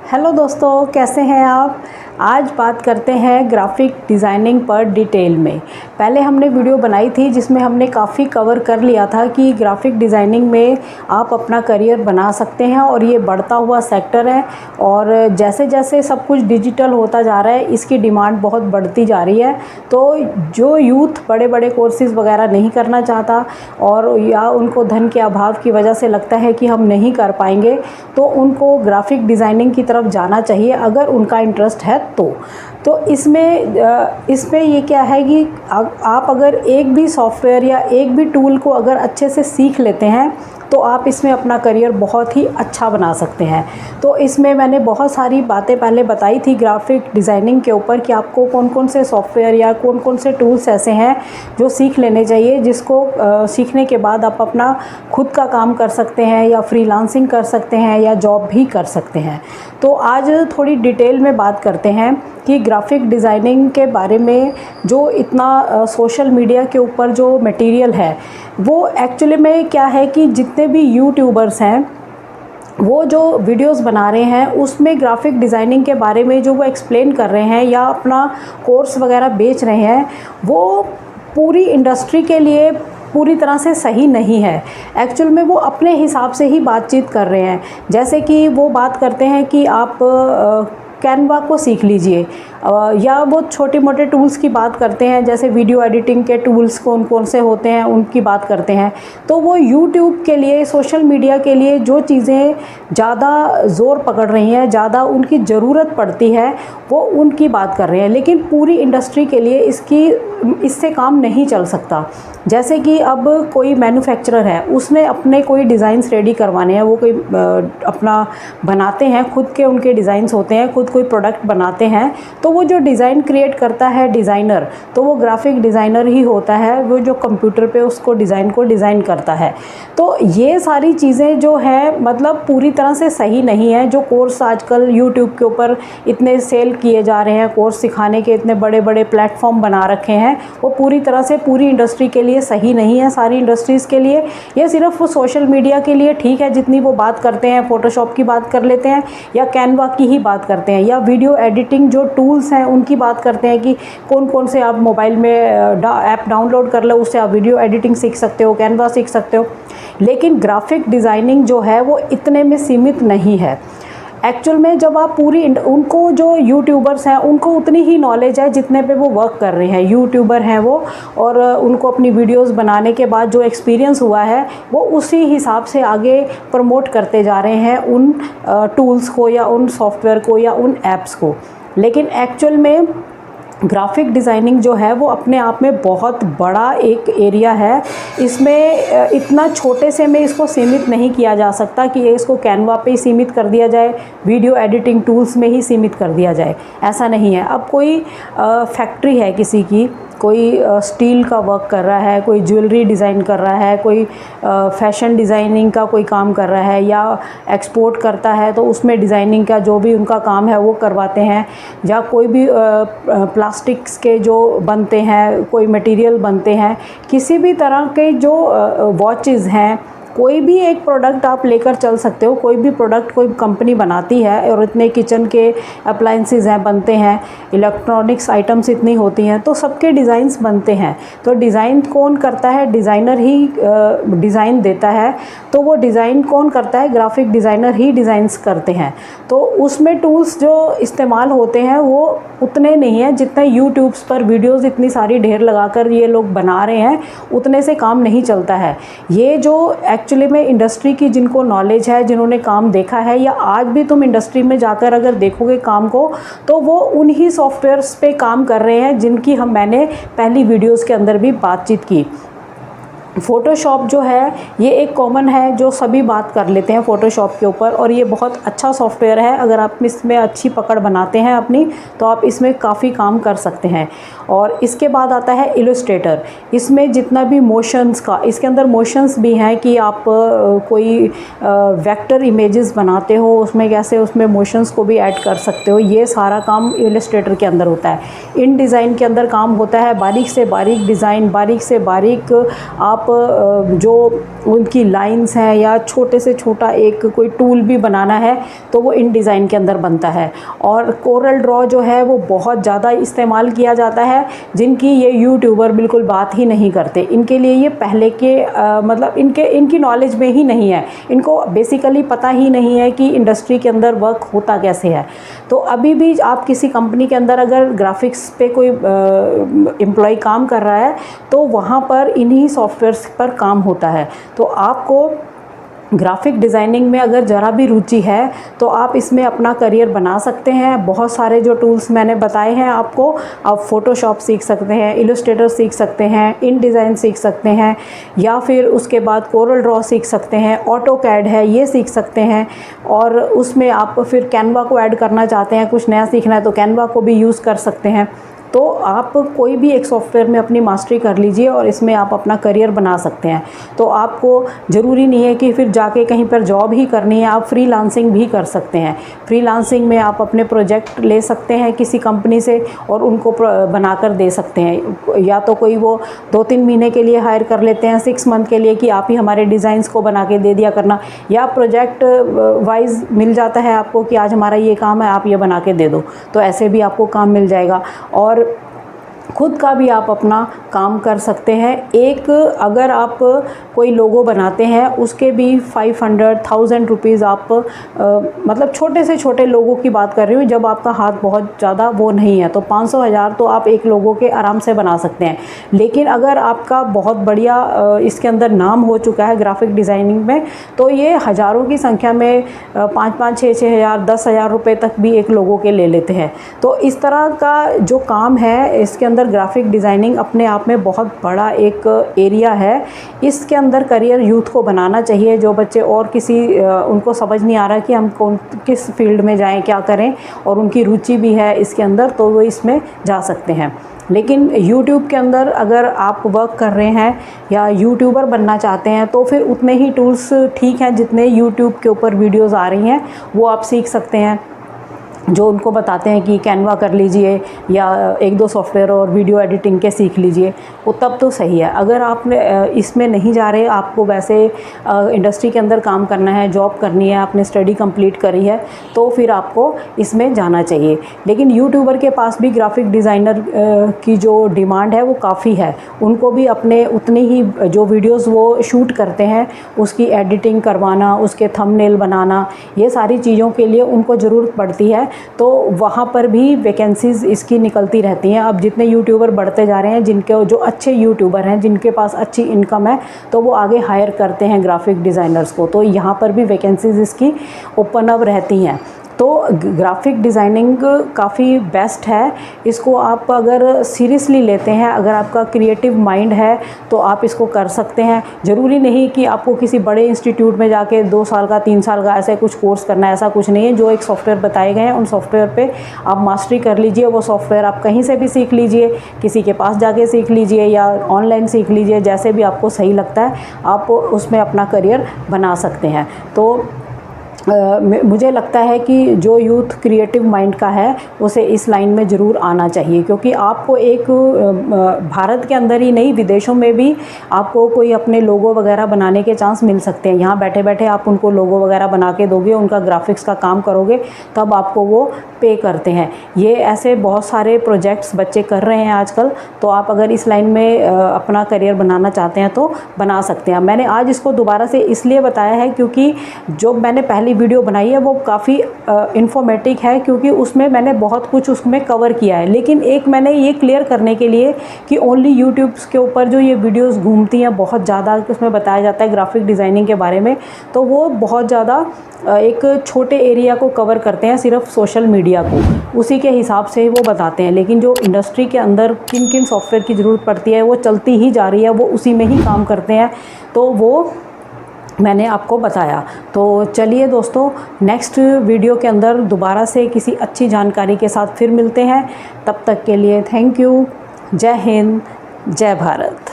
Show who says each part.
Speaker 1: Hello दोस्तों, कैसे हैं आप। आज बात करते हैं ग्राफिक डिज़ाइनिंग पर डिटेल में। पहले हमने वीडियो बनाई थी जिसमें हमने काफ़ी कवर कर लिया था कि ग्राफिक डिज़ाइनिंग में आप अपना करियर बना सकते हैं और ये बढ़ता हुआ सेक्टर है। और जैसे जैसे सब कुछ डिजिटल होता जा रहा है, इसकी डिमांड बहुत बढ़ती जा रही है। तो जो यूथ बड़े बड़े कोर्सेज़ वगैरह नहीं करना चाहता और या उनको धन के अभाव की वजह से लगता है कि हम नहीं कर पाएंगे, तो उनको ग्राफिक डिज़ाइनिंग की तरफ जाना चाहिए अगर उनका इंटरेस्ट है तो इसमें ये क्या है कि आप अगर एक भी सॉफ्टवेयर या एक भी टूल को अगर अच्छे से सीख लेते हैं तो आप इसमें अपना करियर बहुत ही अच्छा बना सकते हैं। तो इसमें मैंने बहुत सारी बातें पहले बताई थी ग्राफिक डिज़ाइनिंग के ऊपर कि आपको कौन कौन से सॉफ्टवेयर या कौन कौन से टूल्स ऐसे हैं जो सीख लेने चाहिए, जिसको सीखने के बाद आप अपना खुद का काम कर सकते हैं या फ्रीलांसिंग कर सकते हैं या जॉब भी कर सकते हैं। तो आज थोड़ी डिटेल में बात करते हैं कि ग्राफिक डिज़ाइनिंग के बारे में जो इतना सोशल मीडिया के ऊपर जो मटेरियल है वो एक्चुअली में क्या है कि जितने भी यूट्यूबर्स हैं वो जो वीडियोस बना रहे हैं उसमें ग्राफिक डिज़ाइनिंग के बारे में जो वो एक्सप्लेन कर रहे हैं या अपना कोर्स वगैरह बेच रहे हैं, वो पूरी इंडस्ट्री के लिए पूरी तरह से सही नहीं है। एक्चुअल में वो अपने हिसाब से ही बातचीत कर रहे हैं। जैसे कि वो बात करते हैं कि आप कैनवा को सीख लीजिए, या वो छोटे मोटे टूल्स की बात करते हैं, जैसे वीडियो एडिटिंग के टूल्स कौन कौन से होते हैं उनकी बात करते हैं। तो वो यूट्यूब के लिए, सोशल मीडिया के लिए जो चीज़ें ज़्यादा ज़ोर पकड़ रही हैं, ज़्यादा उनकी ज़रूरत पड़ती है, वो उनकी बात कर रहे हैं। लेकिन पूरी इंडस्ट्री के लिए इससे काम नहीं चल सकता। जैसे कि अब कोई मैन्युफैक्चरर है, उसने अपने कोई डिज़ाइंस रेडी करवाने हैं, वो कोई अपना बनाते हैं, खुद के उनके डिज़ाइंस होते हैं, खुद कोई प्रोडक्ट बनाते हैं। तो वो जो डिज़ाइन क्रिएट करता है डिज़ाइनर, तो वो ग्राफिक डिज़ाइनर ही होता है, वो जो कंप्यूटर पे उसको डिज़ाइन करता है। तो ये सारी चीज़ें जो है मतलब पूरी तरह से सही नहीं है। जो कोर्स आजकल यूट्यूब के ऊपर इतने सेल किए जा रहे हैं, कोर्स सिखाने के इतने बड़े बड़े प्लेटफॉर्म बना रखे हैं, वो पूरी तरह से पूरी इंडस्ट्री के लिए सही नहीं है, सारी इंडस्ट्रीज़ के लिए। ये सिर्फ वो सोशल मीडिया के लिए ठीक है, जितनी वो बात करते हैं, फ़ोटोशॉप की बात कर लेते हैं या कैनवा की ही बात करते हैं, या वीडियो एडिटिंग जो टूल्स हैं उनकी बात करते हैं कि कौन कौन से आप मोबाइल में ऐप डाउनलोड कर लो, उससे आप वीडियो एडिटिंग सीख सकते हो, कैनवा सीख सकते हो। लेकिन ग्राफिक डिज़ाइनिंग जो है वो इतने में सीमित नहीं है। एक्चुअल में जब आप उनको जो यूट्यूबर्स हैं उनको उतनी ही नॉलेज है जितने पे वो वर्क कर रहे हैं, यूट्यूबर हैं वो, और उनको अपनी वीडियोस बनाने के बाद जो एक्सपीरियंस हुआ है वो उसी हिसाब से आगे प्रमोट करते जा रहे हैं उन टूल्स को या उन सॉफ्टवेयर को या उन ऐप्स को। लेकिन एक्चुअल में ग्राफिक डिज़ाइनिंग जो है वो अपने आप में बहुत बड़ा एक एरिया है। इसमें इतना छोटे से में इसको सीमित नहीं किया जा सकता कि इसको कैनवा पे ही सीमित कर दिया जाए, वीडियो एडिटिंग टूल्स में ही सीमित कर दिया जाए, ऐसा नहीं है। अब कोई फैक्ट्री है किसी की, कोई स्टील का वर्क कर रहा है, कोई ज्वेलरी डिज़ाइन कर रहा है, कोई फैशन डिज़ाइनिंग का कोई काम कर रहा है या एक्सपोर्ट करता है, तो उसमें डिज़ाइनिंग का जो भी उनका काम है वो करवाते हैं। या कोई भी प्लास्टिक्स के जो बनते हैं, कोई मटेरियल बनते हैं, किसी भी तरह के जो वॉचेज़ हैं, कोई भी एक प्रोडक्ट आप लेकर चल सकते हो। कोई भी प्रोडक्ट कोई कंपनी बनाती है और इतने किचन के अप्लायंसेस हैं, बनते हैं, इलेक्ट्रॉनिक्स आइटम्स इतनी होती हैं, तो सबके डिज़ाइंस बनते हैं। तो डिज़ाइन कौन करता है? डिज़ाइनर ही डिज़ाइन देता है। तो वो डिज़ाइन कौन करता है? ग्राफिक डिज़ाइनर ही डिज़ाइंस करते हैं। तो उसमें टूल्स जो इस्तेमाल होते हैं वो उतने नहीं हैं जितने यूट्यूब्स पर वीडियोज़ इतनी सारी ढेर लगाकर ये लोग बना रहे हैं, उतने से काम नहीं चलता है। ये जो एक्चुअली में इंडस्ट्री की जिनको नॉलेज है, जिन्होंने काम देखा है, या आज भी तुम इंडस्ट्री में जाकर अगर देखोगे काम को, तो वो उन्हीं सॉफ्टवेयर्स पे काम कर रहे हैं जिनकी मैंने पहली वीडियोस के अंदर भी बातचीत की। फ़ोटोशॉप जो है ये एक कॉमन है, जो सभी बात कर लेते हैं फ़ोटोशॉप के ऊपर, और ये बहुत अच्छा सॉफ्टवेयर है। अगर आप इसमें अच्छी पकड़ बनाते हैं अपनी, तो आप इसमें काफ़ी काम कर सकते हैं। और इसके बाद आता है इलस्ट्रेटर। इसमें जितना भी मोशंस का, इसके अंदर मोशंस भी हैं कि आप कोई वेक्टर इमेजेस बनाते हो, उसमें कैसे उसमें मोशंस को भी ऐड कर सकते हो। ये सारा काम इलस्ट्रेटर के अंदर होता है। इन डिज़ाइन के अंदर काम होता है बारीक से बारीक डिज़ाइन, बारीक से बारीक आप आप जो उनकी लाइंस हैं या छोटे से छोटा एक कोई टूल भी बनाना है तो वो इन डिज़ाइन के अंदर बनता है। और कोरल ड्रॉ जो है वो बहुत ज़्यादा इस्तेमाल किया जाता है, जिनकी ये यूट्यूबर बिल्कुल बात ही नहीं करते। इनके लिए ये पहले के मतलब इनकी नॉलेज में ही नहीं है, इनको बेसिकली पता ही नहीं है कि इंडस्ट्री के अंदर वर्क होता कैसे है। तो अभी भी आप किसी कंपनी के अंदर अगर ग्राफिक्स पे कोई एम्प्लॉय काम कर रहा है तो वहाँ पर इन्हीं सॉफ्टवेयर्स पर काम होता है। तो आपको ग्राफिक डिज़ाइनिंग में अगर ज़रा भी रुचि है तो आप इसमें अपना करियर बना सकते हैं। बहुत सारे जो टूल्स मैंने बताए हैं आपको, आप फ़ोटोशॉप सीख सकते हैं, इलस्ट्रेटर सीख सकते हैं, इन डिज़ाइन सीख सकते हैं, या फिर उसके बाद कोरल ड्रॉ सीख सकते हैं, ऑटोकैड है ये सीख सकते हैं। और उसमें आप फिर कैनवा को ऐड करना चाहते हैं, कुछ नया सीखना है तो कैनवा को भी यूज़ कर सकते हैं। तो आप कोई भी एक सॉफ्टवेयर में अपनी मास्टरी कर लीजिए और इसमें आप अपना करियर बना सकते हैं। तो आपको ज़रूरी नहीं है कि फिर जाके कहीं पर जॉब ही करनी है, आप फ्रीलांसिंग भी कर सकते हैं। फ्रीलांसिंग में आप अपने प्रोजेक्ट ले सकते हैं किसी कंपनी से और उनको बनाकर दे सकते हैं। या तो कोई वो 2-3 महीने के लिए हायर कर लेते हैं, 6 मंथ के लिए, कि आप ही हमारे डिज़ाइंस को बना के दे दिया करना, या प्रोजेक्ट वाइज मिल जाता है आपको कि आज हमारा ये काम है, आप ये बना के दे दो, तो ऐसे भी आपको काम मिल जाएगा। और खुद का भी आप अपना काम कर सकते हैं। एक अगर आप कोई लोगो बनाते हैं उसके भी 500,000 रुपीज़ आप मतलब छोटे से छोटे लोगो की बात कर रही हूँ, जब आपका हाथ बहुत ज़्यादा वो नहीं है तो 500,000 तो आप एक लोगो के आराम से बना सकते हैं। लेकिन अगर आपका बहुत बढ़िया इसके अंदर नाम हो चुका है ग्राफिक डिज़ाइनिंग में, तो ये हज़ारों की संख्या में 5-5, 6-6 हज़ार, 10,000 रुपये तक भी एक लोगो के ले लेते हैं। तो इस तरह का जो काम है इसके अंदर ग्राफिक डिज़ाइनिंग अपने आप में बहुत बड़ा एक एरिया है। इसके अंदर करियर यूथ को बनाना चाहिए। जो बच्चे और किसी उनको समझ नहीं आ रहा कि हम किस फील्ड में जाएं, क्या करें, और उनकी रुचि भी है इसके अंदर, तो वो इसमें जा सकते हैं। लेकिन YouTube के अंदर अगर आप वर्क कर रहे हैं या यूट्यूबर बनना चाहते हैं तो फिर उतने ही टूल्स ठीक हैं जितने YouTube के ऊपर वीडियोस आ रही हैं, वो आप सीख सकते हैं। जो उनको बताते हैं कि कैनवा कर लीजिए या 1-2 सॉफ्टवेयर और वीडियो एडिटिंग के सीख लीजिए, वो तब तो सही है। अगर आपने इसमें नहीं जा रहे, आपको वैसे इंडस्ट्री के अंदर काम करना है, जॉब करनी है, आपने स्टडी कंप्लीट करी है, तो फिर आपको इसमें जाना चाहिए। लेकिन यूट्यूबर के पास भी ग्राफिक डिज़ाइनर की जो डिमांड है वो काफ़ी है। उनको भी अपने उतने ही जो वीडियोज़ वो शूट करते हैं उसकी एडिटिंग करवाना, उसके थंबनेल बनाना, ये सारी चीज़ों के लिए उनको ज़रूरत पड़ती है। तो वहाँ पर भी वैकेंसीज़ इसकी निकलती रहती हैं। अब जितने यूट्यूबर बढ़ते जा रहे हैं, जिनके जो अच्छे यूट्यूबर हैं, जिनके पास अच्छी इनकम है, तो वो आगे हायर करते हैं ग्राफिक डिज़ाइनर्स को। तो यहाँ पर भी वैकेंसीज़ इसकी ओपन अप रहती हैं। तो ग्राफिक डिज़ाइनिंग काफ़ी बेस्ट है। इसको आप अगर सीरियसली लेते हैं, अगर आपका क्रिएटिव माइंड है तो आप इसको कर सकते हैं। ज़रूरी नहीं कि आपको किसी बड़े इंस्टीट्यूट में जाके 2 साल का 3 साल का ऐसे कुछ कोर्स करना है, ऐसा कुछ नहीं है। जो एक सॉफ्टवेयर बताए गए हैं उन सॉफ्टवेयर पे आप मास्टरी कर लीजिए। वो सॉफ्टवेयर आप कहीं से भी सीख लीजिए, किसी के पास जाके सीख लीजिए या ऑनलाइन सीख लीजिए, जैसे भी आपको सही लगता है आप उसमें अपना करियर बना सकते हैं। तो मुझे लगता है कि जो यूथ क्रिएटिव माइंड का है उसे इस लाइन में ज़रूर आना चाहिए, क्योंकि आपको एक भारत के अंदर ही नहीं, विदेशों में भी आपको कोई अपने लोगो वगैरह बनाने के चांस मिल सकते हैं। यहाँ बैठे बैठे आप उनको लोगो वगैरह बना के दोगे, उनका ग्राफिक्स का काम करोगे, तब आपको वो पे करते हैं। ये ऐसे बहुत सारे प्रोजेक्ट्स बच्चे कर रहे हैं आजकल। तो आप अगर इस लाइन में अपना करियर बनाना चाहते हैं तो बना सकते हैं। मैंने आज इसको दोबारा से इसलिए बताया है क्योंकि जो मैंने पहली वीडियो बनाई है वो काफ़ी इन्फॉर्मेटिव है, क्योंकि उसमें मैंने बहुत कुछ उसमें कवर किया है। लेकिन एक मैंने ये क्लियर करने के लिए कि ओनली यूट्यूब के ऊपर जो ये वीडियोस घूमती हैं बहुत ज़्यादा, उसमें बताया जाता है ग्राफिक डिज़ाइनिंग के बारे में, तो वो बहुत ज़्यादा एक छोटे एरिया को कवर करते हैं, सिर्फ सोशल मीडिया को, उसी के हिसाब से वो बताते हैं। लेकिन जो इंडस्ट्री के अंदर किन किन सॉफ्टवेयर की ज़रूरत पड़ती है वो चलती ही जा रही है, वो उसी में ही काम करते हैं। तो वो मैंने आपको बताया। तो चलिए दोस्तों, नेक्स्ट वीडियो के अंदर दोबारा से किसी अच्छी जानकारी के साथ फिर मिलते हैं। तब तक के लिए थैंक यू। जय हिंद, जय भारत।